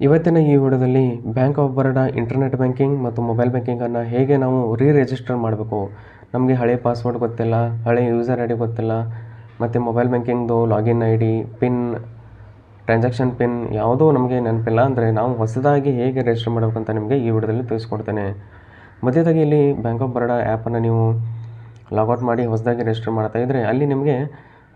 ಇವತ್ತಿನ ಈ ವಿಡಿಯೋದಲ್ಲಿ bank of Baroda internet banking ಮತ್ತು ಮೊಬೈಲ್ ಬ್ಯಾಂಕಿಂಗನ್ನು ಹೇಗೆ ನಾವು ರಿಜಿಸ್ಟರ್ ಮಾಡಬೇಕು. ನಮಗೆ ಹಳೆ ಪಾಸ್ವರ್ಡ್ ಗೊತ್ತಿಲ್ಲ, ಹಳೆ ಯೂಸರ್ ಐ ಡಿ ಗೊತ್ತಿಲ್ಲ, ಮತ್ತು ಮೊಬೈಲ್ ಬ್ಯಾಂಕಿಂಗ್ದು login I D, PIN, transaction PIN ಯಾವುದೂ ನಮಗೆ ನೆನಪಿಲ್ಲ ಅಂದರೆ ನಾವು ಹೊಸದಾಗಿ ಹೇಗೆ ರಿಜಿಸ್ಟರ್ ಮಾಡಬೇಕಂತ ನಿಮಗೆ ಈ ವಿಡಿಯೋದಲ್ಲಿ ತಿಳಿಸ್ಕೊಡ್ತೇನೆ. ಮೊದಲದಾಗಿ ಇಲ್ಲಿ ಬ್ಯಾಂಕ್ ಆಫ್ ಬರೋಡಾ ಆ್ಯಪನ್ನು ನೀವು ಲಾಗೌಟ್ ಮಾಡಿ ಹೊಸದಾಗಿ ರಿಜಿಸ್ಟರ್ ಮಾಡ್ತಾಯಿದ್ರೆ ಅಲ್ಲಿ ನಿಮಗೆ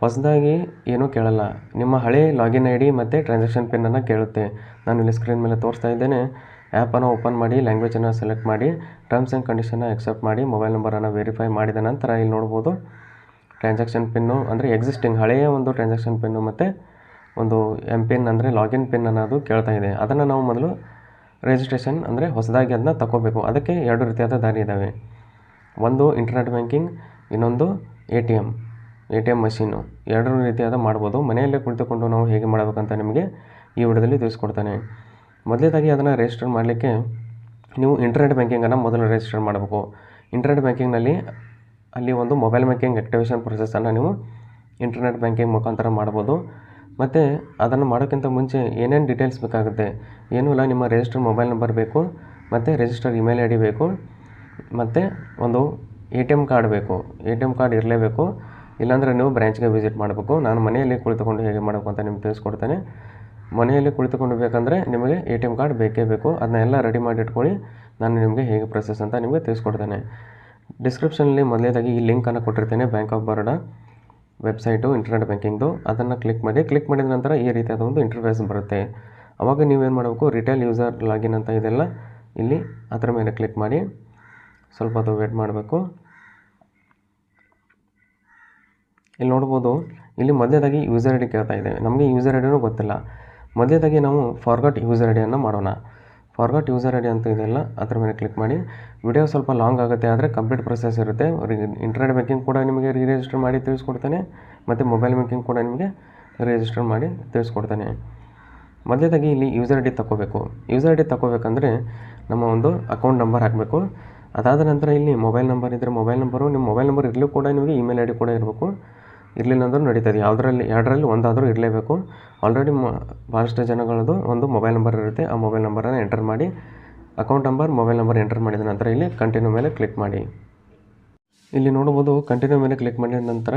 ಹೊಸದಾಗಿ ಏನೂ ಕೇಳಲ್ಲ, ನಿಮ್ಮ ಹಳೆ ಲಾಗಿನ್ ಐ ಡಿ ಮತ್ತು ಟ್ರಾನ್ಸಾಕ್ಷನ್ ಪಿನ್ನನ್ನು ಕೇಳುತ್ತೆ. ನಾನು ಇಲ್ಲಿ ಸ್ಕ್ರೀನ್ ಮೇಲೆ ತೋರಿಸ್ತಾ ಇದ್ದೇನೆ. ಆ್ಯಪನ್ನು ಓಪನ್ ಮಾಡಿ, ಲ್ಯಾಂಗ್ವೇಜನ್ನು ಸೆಲೆಕ್ಟ್ ಮಾಡಿ, ಟರ್ಮ್ಸ್ ಆ್ಯಂಡ್ ಕಂಡೀಷನ್ನ ಎಕ್ಸೆಪ್ಟ್ ಮಾಡಿ, ಮೊಬೈಲ್ ನಂಬರನ್ನು ವೆರಿಫೈ ಮಾಡಿದ ನಂತರ ಇಲ್ಲಿ ನೋಡ್ಬೋದು ಟ್ರಾನ್ಸಾಕ್ಷನ್ ಪಿನ್ನು ಅಂದರೆ ಎಕ್ಸಿಸ್ಟಿಂಗ್ ಹಳೆಯ ಒಂದು ಟ್ರಾನ್ಸಾಕ್ಷನ್ ಪಿನ್ನು ಮತ್ತು ಒಂದು ಪಿನ್ ಅಂದರೆ ಲಾಗಿನ್ ಪಿನ್ ಅನ್ನೋದು ಕೇಳ್ತಾ ಇದೆ. ಅದನ್ನು ನಾವು ಮೊದಲು ರಿಜಿಸ್ಟ್ರೇಷನ್ ಅಂದರೆ ಹೊಸದಾಗಿ ಅದನ್ನ ತಗೋಬೇಕು. ಅದಕ್ಕೆ ಎರಡು ರೀತಿಯಾದ ದಾರಿ ಇದ್ದಾವೆ. ಒಂದು ಇಂಟರ್ನೆಟ್ ಬ್ಯಾಂಕಿಂಗ್, ಇನ್ನೊಂದು ಎ ಟಿ ಎಮ್ ಮಷೀನು. ಎರಡು ರೀತಿಯಾದ ಮಾಡ್ಬೋದು. ಮನೆಯಲ್ಲೇ ಕುಳಿತುಕೊಂಡು ನಾವು ಹೇಗೆ ಮಾಡಬೇಕಂತ ನಿಮಗೆ ಈ ವಿಡಿಯೋದಲ್ಲಿ ತಿಳಿಸ್ಕೊಡ್ತಾನೆ. ಮೊದಲನೇದಾಗಿ ಅದನ್ನು ರಿಜಿಸ್ಟರ್ ಮಾಡಲಿಕ್ಕೆ ನೀವು ಇಂಟರ್ನೆಟ್ ಬ್ಯಾಂಕಿಂಗನ್ನು ಮೊದಲು ರಿಜಿಸ್ಟರ್ ಮಾಡಬೇಕು. ಇಂಟರ್ನೆಟ್ ಬ್ಯಾಂಕಿಂಗ್ನಲ್ಲಿ ಅಲ್ಲಿ ಒಂದು ಮೊಬೈಲ್ ಬ್ಯಾಂಕಿಂಗ್ ಆ್ಯಕ್ಟಿವೇಷನ್ ಪ್ರೊಸೆಸನ್ನು ನೀವು ಇಂಟರ್ನೆಟ್ ಬ್ಯಾಂಕಿಂಗ್ ಮುಖಾಂತರ ಮಾಡ್ಬೋದು. ಮತ್ತು ಅದನ್ನು ಮಾಡೋಕ್ಕಿಂತ ಮುಂಚೆ ಏನೇನು ಡೀಟೇಲ್ಸ್ ಬೇಕಾಗುತ್ತೆ, ಏನೂ ಇಲ್ಲ, ನಿಮ್ಮ ರಿಜಿಸ್ಟರ್ ಮೊಬೈಲ್ ನಂಬರ್ ಬೇಕು, ಮತ್ತು ರಿಜಿಸ್ಟರ್ ಇಮೇಲ್ ಐ ಡಿ ಬೇಕು, ಮತ್ತು ಒಂದು ಎ ಟಿ ಎಮ್ ಕಾರ್ಡ್ ಬೇಕು. ಎ ಟಿ ಎಮ್ ಕಾರ್ಡ್ ಇರಲೇಬೇಕು, ಇಲ್ಲಾಂದರೆ ನೀವು ಬ್ರ್ಯಾಂಚ್ಗೆ ವಿಸಿಟ್ ಮಾಡಬೇಕು. ನಾನು ಮನೆಯಲ್ಲಿ ಕುಳಿತುಕೊಂಡು ಹೇಗೆ ಮಾಡಬೇಕು ಅಂತ ನಿಮ್ಗೆ ತಿಳಿಸ್ಕೊಡ್ತೇನೆ. ಮನೆಯಲ್ಲಿ ಕುಳಿತುಕೊಂಡು ಬೇಕಂದರೆ ನಿಮಗೆ ಎ ಟಿ ಎಮ್ ಕಾರ್ಡ್ ಬೇಕೇ ಬೇಕು. ಅದನ್ನೆಲ್ಲ ರೆಡಿ ಮಾಡಿ ಇಟ್ಕೊಳ್ಳಿ. ನಾನು ನಿಮಗೆ ಹೇಗೆ ಪ್ರೊಸೆಸ್ ಅಂತ ನಿಮಗೆ ತಿಳಿಸ್ಕೊಡ್ತೇನೆ. ಡಿಸ್ಕ್ರಿಪ್ಷನಲ್ಲಿ ಮೊದಲನೇದಾಗಿ ಈ ಲಿಂಕನ್ನು ಕೊಟ್ಟಿರ್ತೇನೆ, bank of Baroda website internet ಬ್ಯಾಂಕಿಂಗ್ದು. ಅದನ್ನು ಕ್ಲಿಕ್ ಮಾಡಿ. ಕ್ಲಿಕ್ ಮಾಡಿದ ನಂತರ ಈ ರೀತಿಯಾದ ಒಂದು ಇಂಟರ್ಫೇಸ್ ಬರುತ್ತೆ. ಆವಾಗ ನೀವೇನು ಮಾಡಬೇಕು, ರಿಟೇಲ್ ಯೂಸರ್ ಲಾಗಿನ್ ಅಂತ ಇದೆಲ್ಲ ಇಲ್ಲಿ ಅದರ ಮೇಲೆ ಕ್ಲಿಕ್ ಮಾಡಿ ಸ್ವಲ್ಪ ಹೊತ್ತು ವೇಟ್ ಮಾಡಬೇಕು. ಇಲ್ಲಿ ನೋಡ್ಬೋದು, ಇಲ್ಲಿ ಮೊದಲನೇದಾಗಿ ಯೂಸರ್ ಐ ಡಿ ಕೇಳ್ತಾ ಇದೆ. ನಮಗೆ ಯೂಸರ್ ಐ ಡಿನೂ ಗೊತ್ತಿಲ್ಲ. ಮೊದಲನೇದಾಗಿ ನಾವು ಫಾರ್ಗಾಟ್ ಯೂಸರ್ ಐ ಡಿಯನ್ನು ಮಾಡೋಣ. ಫಾರ್ಗಾಟ್ ಯೂಸರ್ ಐ ಡಿ ಅಂತ ಇದೆಯಲ್ಲ ಅದರ ಮೇಲೆ ಕ್ಲಿಕ್ ಮಾಡಿ. ವಿಡಿಯೋ ಸ್ವಲ್ಪ ಲಾಂಗ್ ಆಗುತ್ತೆ, ಆದರೆ ಕಂಪ್ಲೀಟ್ ಪ್ರೊಸೆಸ್ ಇರುತ್ತೆ. ಇಂಟರ್ನೆಟ್ ಬ್ಯಾಂಕಿಂಗ್ ಕೂಡ ನಿಮಗೆ ರಿಜಿಸ್ಟರ್ ಮಾಡಿ ತಿಳಿಸ್ಕೊಡ್ತಾನೆ, ಮತ್ತು ಮೊಬೈಲ್ ಬ್ಯಾಂಕಿಂಗ್ ಕೂಡ ನಿಮಗೆ ರಿಜಿಸ್ಟರ್ ಮಾಡಿ ತಿಳಿಸ್ಕೊಡ್ತಾನೆ. ಮೊದಲನೇದಾಗಿ ಇಲ್ಲಿ ಯೂಸರ್ ಐ ಡಿ ತಗೋಬೇಕು. ಯೂಸರ್ ಐ ಡಿ ತಗೋಬೇಕಂದ್ರೆ ನಮ್ಮ ಒಂದು ಅಕೌಂಟ್ ನಂಬರ್ ಹಾಕಬೇಕು. ಅದಾದ ನಂತರ ಇಲ್ಲಿ ಮೊಬೈಲ್ ನಂಬರ್ ಇದ್ದರೆ ಮೊಬೈಲ್ ನಂಬರು, ನಿಮ್ಮ ಮೊಬೈಲ್ ನಂಬರ್ ಇರಲಿ ಕೂಡ ನಿಮಗೆ ಇಮೇಲ್ ಐ ಡಿ ಕೂಡ ಇರಬೇಕು. ಇರಲಿಲ್ಲ ಅಂದರೂ ನಡೀತದೆ, ಎರಡರಲ್ಲಿ ಒಂದಾದರೂ ಇರಲೇಬೇಕು. ಆಲ್ರೆಡಿ ಭಾಳಷ್ಟು ಜನಗಳದ್ದು ಒಂದು ಮೊಬೈಲ್ ನಂಬರ್ ಇರುತ್ತೆ. ಆ ಮೊಬೈಲ್ ನಂಬರನ್ನು ಎಂಟರ್ ಮಾಡಿ, account number, mobile number enter ಮಾಡಿದ ನಂತರ ಇಲ್ಲಿ ಕಂಟಿನ್ಯೂ ಮೇಲೆ ಕ್ಲಿಕ್ ಮಾಡಿ. ಇಲ್ಲಿ ನೋಡ್ಬೋದು, ಕಂಟಿನ್ಯೂ ಮೇಲೆ ಕ್ಲಿಕ್ ಮಾಡಿದ ನಂತರ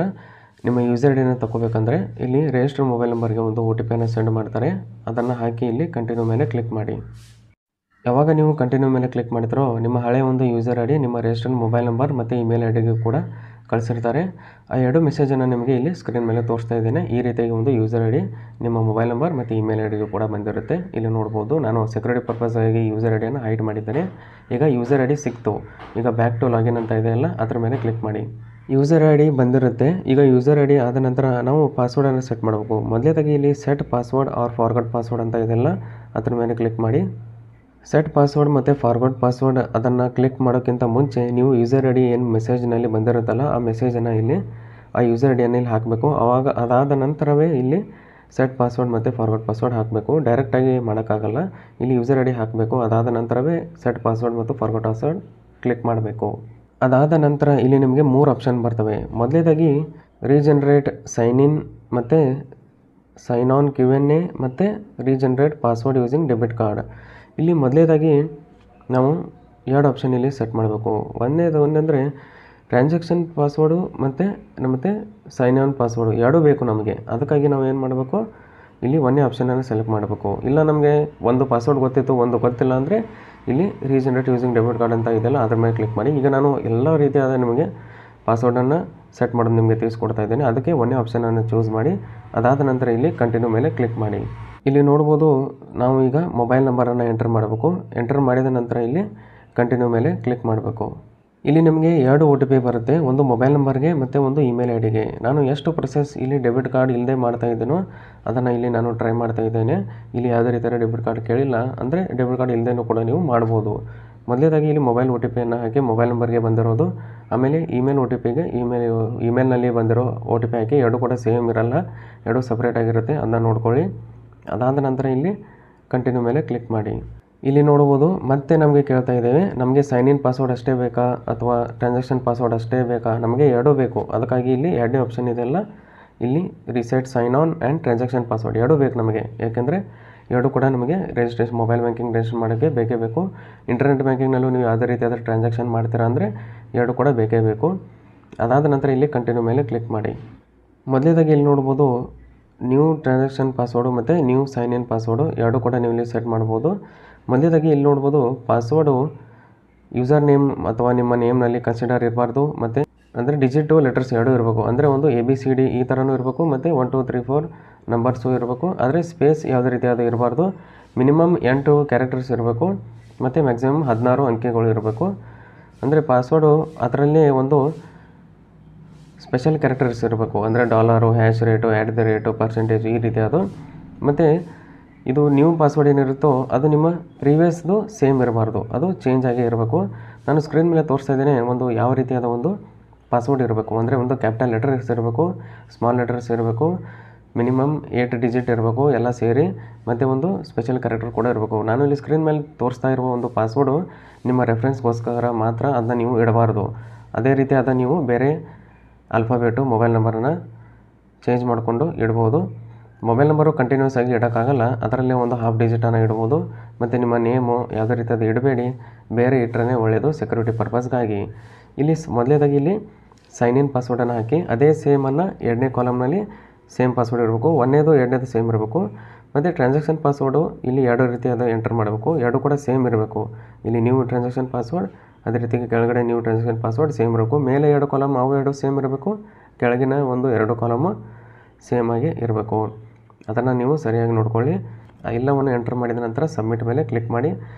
ನಿಮ್ಮ ಯೂಸರ್ ಐ ಡಿನ ತಗೋಬೇಕಂದ್ರೆ ಇಲ್ಲಿ ರಿಜಿಸ್ಟರ್ ಮೊಬೈಲ್ ನಂಬರ್ಗೆ ಒಂದು ಒ ಟಿ ಪಿಯನ್ನು ಸೆಂಡ್ ಮಾಡ್ತಾರೆ. ಅದನ್ನು ಹಾಕಿ ಇಲ್ಲಿ ಕಂಟಿನ್ಯೂ ಮೇಲೆ ಕ್ಲಿಕ್ ಮಾಡಿ. ಯಾವಾಗ ನೀವು ಕಂಟಿನ್ಯೂ ಮೇಲೆ ಕ್ಲಿಕ್ ಮಾಡಿದ್ರೋ ನಿಮ್ಮ ಹಳೆಯ ಒಂದು ಯೂಸರ್ ಐ ಡಿ, ನಿಮ್ಮ ರಿಜಿಸ್ಟರ್ಡ್ ಮೊಬೈಲ್ ನಂಬರ್ ಮತ್ತು ಇಮೇಲ್ ಐ ಡಿಗೆ ಕೂಡ ಕಳಿಸಿರ್ತಾರೆ. ಆ ಎರಡು ಮೆಸೇಜನ್ನು ನಿಮಗೆ ಇಲ್ಲಿ ಸ್ಕ್ರೀನ್ ಮೇಲೆ ತೋರಿಸ್ತಾ ಇದ್ದೇನೆ. ಈ ರೀತಿಯಾಗಿ ಒಂದು ಯೂಸರ್ ಐ ಡಿ, ನಿಮ್ಮ ಮೊಬೈಲ್ ನಂಬರ್ ಮತ್ತು ಇಮೇಲ್ ಐ ಡಿಗೂ ಕೂಡ ಬಂದಿರುತ್ತೆ. ಇಲ್ಲಿ ನೋಡ್ಬೋದು, ನಾನು ಸೆಕ್ಯೂರಿಟಿ ಪರ್ಪಸ್ ಆಗಿ ಯೂಸರ್ ಐ ಡಿಯನ್ನು ಹೈಡ್ ಮಾಡಿದ್ದೇನೆ. ಈಗ ಯೂಸರ್ ಐ ಡಿ ಸಿಕ್ತು. ಈಗ ಬ್ಯಾಕ್ ಟು ಲಾಗಿನ್ ಅಂತ ಇದೆಯಲ್ಲ ಅದರ ಮೇಲೆ ಕ್ಲಿಕ್ ಮಾಡಿ. ಯೂಸರ್ ಐ ಡಿ ಬಂದಿರುತ್ತೆ. ಈಗ ಯೂಸರ್ ಐ ಡಿ ಆದ ನಂತರ ನಾವು ಪಾಸ್ವರ್ಡನ್ನು ಸೆಟ್ ಮಾಡಬೇಕು. ಮೊದಲನೇದಾಗಿ ಇಲ್ಲಿ set password or forgot password ಅಂತ ಇದೆಯಲ್ಲ ಅದ್ರ ಮೇಲೆ ಕ್ಲಿಕ್ ಮಾಡಿ. ಸೆಟ್ ಪಾಸ್ವರ್ಡ್ ಮತ್ತು ಫಾರ್ವರ್ಡ್ ಪಾಸ್ವರ್ಡ್ ಅದನ್ನು ಕ್ಲಿಕ್ ಮಾಡೋಕ್ಕಿಂತ ಮುಂಚೆ ನೀವು ಯೂಸರ್ ಐ ಡಿ ಏನು ಮೆಸೇಜ್ನಲ್ಲಿ ಬಂದಿರುತ್ತಲ್ಲ ಆ ಮೆಸೇಜನ್ನು ಇಲ್ಲಿ ಆ ಯೂಸರ್ ಐ ಡಿಯನ್ನು ಇಲ್ಲಿ ಹಾಕಬೇಕು. ಆವಾಗ ಅದಾದ ನಂತರವೇ ಇಲ್ಲಿ ಸೆಟ್ ಪಾಸ್ವರ್ಡ್ ಮತ್ತು ಫಾರ್ವರ್ಡ್ ಪಾಸ್ವರ್ಡ್ ಹಾಕಬೇಕು. ಡೈರೆಕ್ಟಾಗಿ ಮಾಡೋಕ್ಕಾಗಲ್ಲ. ಇಲ್ಲಿ ಯೂಸರ್ ಐ ಡಿ ಹಾಕಬೇಕು. ಅದಾದ ನಂತರವೇ ಸೆಟ್ ಪಾಸ್ವರ್ಡ್ ಮತ್ತು ಫಾರ್ವರ್ಡ್ ಪಾಸ್ವರ್ಡ್ ಕ್ಲಿಕ್ ಮಾಡಬೇಕು. ಅದಾದ ನಂತರ ಇಲ್ಲಿ ನಿಮಗೆ 3 ಆಪ್ಷನ್ ಬರ್ತವೆ. ಮೊದಲನೇದಾಗಿ ರೀಜನ್ರೇಟ್ ಸೈನ್ ಇನ್ ಮತ್ತು ಸೈನ್ ಆನ್ Q&A ಮತ್ತು regenerate password using debit card. ಇಲ್ಲಿ ಮೊದಲನೇದಾಗಿ ನಾವು 2 ಆಪ್ಷನ್ ಇಲ್ಲಿ ಸೆಟ್ ಮಾಡಬೇಕು. ಒಂದೇಂದರೆ ಟ್ರಾನ್ಸಾಕ್ಷನ್ ಪಾಸ್ವರ್ಡು ಮತ್ತು ಸೈನ್ ಆನ್ ಪಾಸ್ವರ್ಡು ಎರಡೂ ಬೇಕು ನಮಗೆ. ಅದಕ್ಕಾಗಿ ನಾವು ಏನು ಮಾಡಬೇಕು, ಇಲ್ಲಿ ಒಂದೇ ಆಪ್ಷನನ್ನು ಸೆಲೆಕ್ಟ್ ಮಾಡಬೇಕು. ಇಲ್ಲ ನಮಗೆ ಒಂದು ಪಾಸ್ವರ್ಡ್ ಗೊತ್ತಿತ್ತು, ಒಂದು ಗೊತ್ತಿಲ್ಲ ಅಂದರೆ ಇಲ್ಲಿ ರೀಜನ್ರೇಟ್ ಯೂಸಿಂಗ್ ಡೆಬಿಟ್ ಕಾರ್ಡ್ ಅಂತ ಇದೆಯಲ್ಲ ಅದ್ರ ಮೇಲೆ ಕ್ಲಿಕ್ ಮಾಡಿ. ಈಗ ನಾನು ಎಲ್ಲ ರೀತಿಯಾದ ನಿಮಗೆ ಪಾಸ್ವರ್ಡನ್ನು ಸೆಟ್ ಮಾಡೋದು ನಿಮಗೆ ತಿಳಿಸ್ಕೊಡ್ತಾ ಇದ್ದೇನೆ. ಅದಕ್ಕೆ ಒಂದೇ ಆಪ್ಷನನ್ನು ಚೂಸ್ ಮಾಡಿ. ಅದಾದ ನಂತರ ಇಲ್ಲಿ ಕಂಟಿನ್ಯೂ ಮೇಲೆ ಕ್ಲಿಕ್ ಮಾಡಿ. ಇಲ್ಲಿ ನೋಡ್ಬೋದು, ನಾವು ಈಗ ಮೊಬೈಲ್ ನಂಬರನ್ನು ಎಂಟರ್ ಮಾಡಬೇಕು. ಎಂಟರ್ ಮಾಡಿದ ನಂತರ ಇಲ್ಲಿ ಕಂಟಿನ್ಯೂ ಮೇಲೆ ಕ್ಲಿಕ್ ಮಾಡಬೇಕು. ಇಲ್ಲಿ ನಿಮಗೆ 2 ಒ ಟಿ ಪಿ ಬರುತ್ತೆ, ಒಂದು ಮೊಬೈಲ್ ನಂಬರ್ಗೆ ಮತ್ತು ಒಂದು ಇಮೇಲ್ ಐ ಡಿಗೆ. ನಾನು ಎಷ್ಟು ಪ್ರೊಸೆಸ್ ಇಲ್ಲಿ ಡೆಬಿಟ್ ಕಾರ್ಡ್ ಇಲ್ಲದೆ ಮಾಡ್ತಾ ಇದ್ದೇನೋ ಅದನ್ನು ಇಲ್ಲಿ ನಾನು ಟ್ರೈ ಮಾಡ್ತಾ ಇದ್ದೇನೆ. ಇಲ್ಲಿ ಯಾವುದೇ ರೀತಿಯ ಡೆಬಿಟ್ ಕಾರ್ಡ್ ಕೇಳಿಲ್ಲ ಅಂದರೆ ಡೆಬಿಟ್ ಕಾರ್ಡ್ ಇಲ್ಲದೇನೂ ಕೂಡ ನೀವು ಮಾಡ್ಬೋದು. ಮೊದಲನೇದಾಗಿ ಇಲ್ಲಿ ಮೊಬೈಲ್ ಒ ಟಿ ಪಿಯನ್ನು ಹಾಕಿ ಮೊಬೈಲ್ ನಂಬರ್ಗೆ ಬಂದಿರೋದು, ಆಮೇಲೆ ಇಮೇಲ್ ಒ ಟಿ ಪಿಗೆ ಇಮೇಲ್ನಲ್ಲಿ ಬಂದಿರೋ ಒ ಟಿ ಪಿ ಹಾಕಿ. ಎರಡು ಕೂಡ ಸೇಮ್ ಇರಲ್ಲ, ಎರಡು ಸಪ್ರೇಟ್ ಆಗಿರುತ್ತೆ, ಅದನ್ನ ನೋಡ್ಕೊಳ್ಳಿ. ಅದಾದ ನಂತರ ಇಲ್ಲಿ ಕಂಟಿನ್ಯೂ ಮೇಲೆ ಕ್ಲಿಕ್ ಮಾಡಿ. ಇಲ್ಲಿ ನೋಡ್ಬೋದು, ಮತ್ತೆ ನಮಗೆ ಕೇಳ್ತಾ ಇದ್ದೇವೆ, ನಮಗೆ ಸೈನ್ ಇನ್ ಪಾಸ್ವರ್ಡ್ ಅಷ್ಟೇ ಬೇಕಾ ಅಥವಾ ಟ್ರಾನ್ಸಾಕ್ಷನ್ ಪಾಸ್ವರ್ಡ್ ಅಷ್ಟೇ ಬೇಕಾ? ನಮಗೆ ಎರಡೂ ಬೇಕು. ಅದಕ್ಕಾಗಿ ಇಲ್ಲಿ ಎರಡನೇ ಆಪ್ಷನ್ ಇದೆಯಲ್ಲ ಇಲ್ಲಿ reset sign on and transaction password ಎರಡೂ ಬೇಕು ನಮಗೆ. ಯಾಕೆಂದರೆ ಎರಡು ಕೂಡ ನಿಮಗೆ ರಿಜಿಸ್ಟ್ರೇಷನ್ ಮೊಬೈಲ್ ಬ್ಯಾಂಕಿಂಗ್ ರಿಜಿಸ್ಟರ್ ಮಾಡೋಕ್ಕೆ ಬೇಕೇ ಬೇಕು. ಇಂಟರ್ನೆಟ್ ಬ್ಯಾಂಕಿಂಗ್ನಲ್ಲೂ ನೀವು ಯಾವುದೇ ರೀತಿಯಾದ ಟ್ರಾನ್ಸಾಕ್ಷನ್ ಮಾಡ್ತೀರಾ ಅಂದರೆ ಎರಡು ಕೂಡ ಬೇಕೇ ಬೇಕು. ಅದಾದ ನಂತರ ಇಲ್ಲಿ ಕಂಟಿನ್ಯೂ ಮೇಲೆ ಕ್ಲಿಕ್ ಮಾಡಿ. ಮೊದಲೇದಾಗಿ ಇಲ್ಲಿ ನೋಡ್ಬೋದು ನ್ಯೂ ಟ್ರಾನ್ಸಾಕ್ಷನ್ ಪಾಸ್ವರ್ಡು ಮತ್ತು ನ್ಯೂ ಸೈನ್ ಇನ್ ಪಾಸ್ವರ್ಡು ಎರಡು ಕೂಡ ನೀವು ಇಲ್ಲಿ ಸೆಟ್ ಮಾಡ್ಬೋದು. ಮೊದಲೇದಾಗಿ ಇಲ್ಲಿ ನೋಡ್ಬೋದು ಪಾಸ್ವರ್ಡು ಯೂಸರ್ ನೇಮ್ ಅಥವಾ ನಿಮ್ಮ ನೇಮ್ನಲ್ಲಿ ಕನ್ಸಿಡರ್ ಇರಬಾರ್ದು, ಮತ್ತು ಅಂದರೆ ಡಿಜಿಟು ಲೆಟರ್ಸ್ ಎರಡೂ ಇರಬೇಕು. ಅಂದರೆ ಒಂದು ABCD ಈ ಥರನೂ ಇರಬೇಕು ಮತ್ತು 1 2 3 4 ನಂಬರ್ಸು ಇರಬೇಕು. ಆದರೆ ಸ್ಪೇಸ್ ಯಾವುದೇ ರೀತಿಯಾದ ಇರಬಾರ್ದು. ಮಿನಿಮಮ್ 8 ಕ್ಯಾರೆಕ್ಟರ್ಸ್ ಇರಬೇಕು ಮತ್ತು ಮ್ಯಾಕ್ಸಿಮಮ್ 16 ಅಂಕೆಗಳು ಇರಬೇಕು. ಅಂದರೆ ಪಾಸ್ವರ್ಡು ಅದರಲ್ಲೇ ಒಂದು ಸ್ಪೆಷಲ್ ಕ್ಯಾರೆಕ್ಟರ್ಸ್ ಇರಬೇಕು. ಅಂದರೆ $, #, ಪರ್ಸೆಂಟೇಜ್ ಈ ರೀತಿಯಾದ. ಮತ್ತು ಇದು ನ್ಯೂ ಪಾಸ್ವರ್ಡ್ ಏನಿರುತ್ತೋ ಅದು ನಿಮ್ಮ ಪ್ರೀವಿಯಸ್ದು ಸೇಮ್ ಇರಬಾರ್ದು, ಅದು ಚೇಂಜ್ ಆಗೇ ಇರಬೇಕು. ನಾನು ಸ್ಕ್ರೀನ್ ಮೇಲೆ ತೋರಿಸ್ತಾ ಇದ್ದೇನೆ ಒಂದು ಯಾವ ರೀತಿಯಾದ ಒಂದು ಪಾಸ್ವರ್ಡ್ ಇರಬೇಕು. ಅಂದರೆ ಒಂದು ಕ್ಯಾಪಿಟಲ್ ಲೆಟರ್ಸ್ ಇರಬೇಕು, ಸ್ಮಾಲ್ ಲೆಟರ್ಸ್ ಇರಬೇಕು, ಮಿನಿಮಮ್ 8 ಡಿಜಿಟ್ ಇರಬೇಕು ಎಲ್ಲ ಸೇರಿ, ಮತ್ತು ಒಂದು ಸ್ಪೆಷಲ್ ಕ್ಯಾರೆಕ್ಟರ್ ಕೂಡ ಇರಬೇಕು. ನಾನು ಇಲ್ಲಿ ಸ್ಕ್ರೀನ್ ಮೇಲೆ ತೋರಿಸ್ತಾ ಇರುವ ಒಂದು ಪಾಸ್ವರ್ಡು ನಿಮ್ಮ ರೆಫರೆನ್ಸ್ಗೋಸ್ಕರ ಮಾತ್ರ, ಅದನ್ನ ನೀವು ಇಡಬಾರ್ದು. ಅದೇ ರೀತಿ ಅದನ್ನು ನೀವು ಬೇರೆ ಆಲ್ಫಾಬೆಟು ಮೊಬೈಲ್ ನಂಬರನ್ನು ಚೇಂಜ್ ಮಾಡಿಕೊಂಡು ಇಡ್ಬೋದು. ಮೊಬೈಲ್ ನಂಬರು ಕಂಟಿನ್ಯೂಸ್ ಆಗಿ ಇಡೋಕ್ಕಾಗಲ್ಲ, ಅದರಲ್ಲೇ ಒಂದು ಹಾಫ್ ಡಿಜಿಟನ್ನು ಇಡ್ಬೋದು. ಮತ್ತು ನಿಮ್ಮ ನೇಮು ಯಾವುದೇ ರೀತಿಯಾದ ಇಡಬೇಡಿ, ಬೇರೆ ಇಟ್ಟರೆ ಒಳ್ಳೆಯದು ಸೆಕ್ಯೂರಿಟಿ ಪರ್ಪಸ್ಗಾಗಿ. ಇಲ್ಲಿ ಮೊದಲೇದಾಗಿ ಇಲ್ಲಿ ಸೈನ್ ಇನ್ ಪಾಸ್ವರ್ಡನ್ನು ಹಾಕಿ ಅದೇ ಸೇಮನ್ನು ಎರಡನೇ ಕಾಲಮ್ನಲ್ಲಿ ಸೇಮ್ ಪಾಸ್ವರ್ಡ್ ಇರಬೇಕು. ಒಂದನೇದು ಎರಡನೇದು ಸೇಮ್ ಇರಬೇಕು. ಮತ್ತು ಟ್ರಾನ್ಸಾಕ್ಷನ್ ಪಾಸ್ವರ್ಡು ಇಲ್ಲಿ ಎರಡು ರೀತಿಯಾದ ಎಂಟರ್ ಮಾಡಬೇಕು, ಎರಡು ಕೂಡ ಸೇಮ್ ಇರಬೇಕು. ಇಲ್ಲಿ ನ್ಯೂ ಟ್ರಾನ್ಸಾಕ್ಷನ್ ಪಾಸ್ವರ್ಡ್, ಅದೇ ರೀತಿ ಕೆಳಗಡೆ ನ್ಯೂ ಟ್ರಾನ್ಸಾಕ್ಷನ್ ಪಾಸ್ವರ್ಡ್ ಸೇಮ್ ಇರಬೇಕು. ಮೇಲೆ 2 ಕಾಲಮ್ ಅವು 2 ಸೇಮ್ ಇರಬೇಕು, ಕೆಳಗಿನ ಒಂದು 2 ಕಾಲಮು ಸೇಮ್ ಆಗಿ ಇರಬೇಕು. ಅದನ್ನು ನೀವು ಸರಿಯಾಗಿ ನೋಡ್ಕೊಳ್ಳಿ. ಎಲ್ಲವನ್ನು ಎಂಟರ್ ಮಾಡಿದ ನಂತರ ಸಬ್ಮಿಟ್ ಮೇಲೆ ಕ್ಲಿಕ್ ಮಾಡಿ.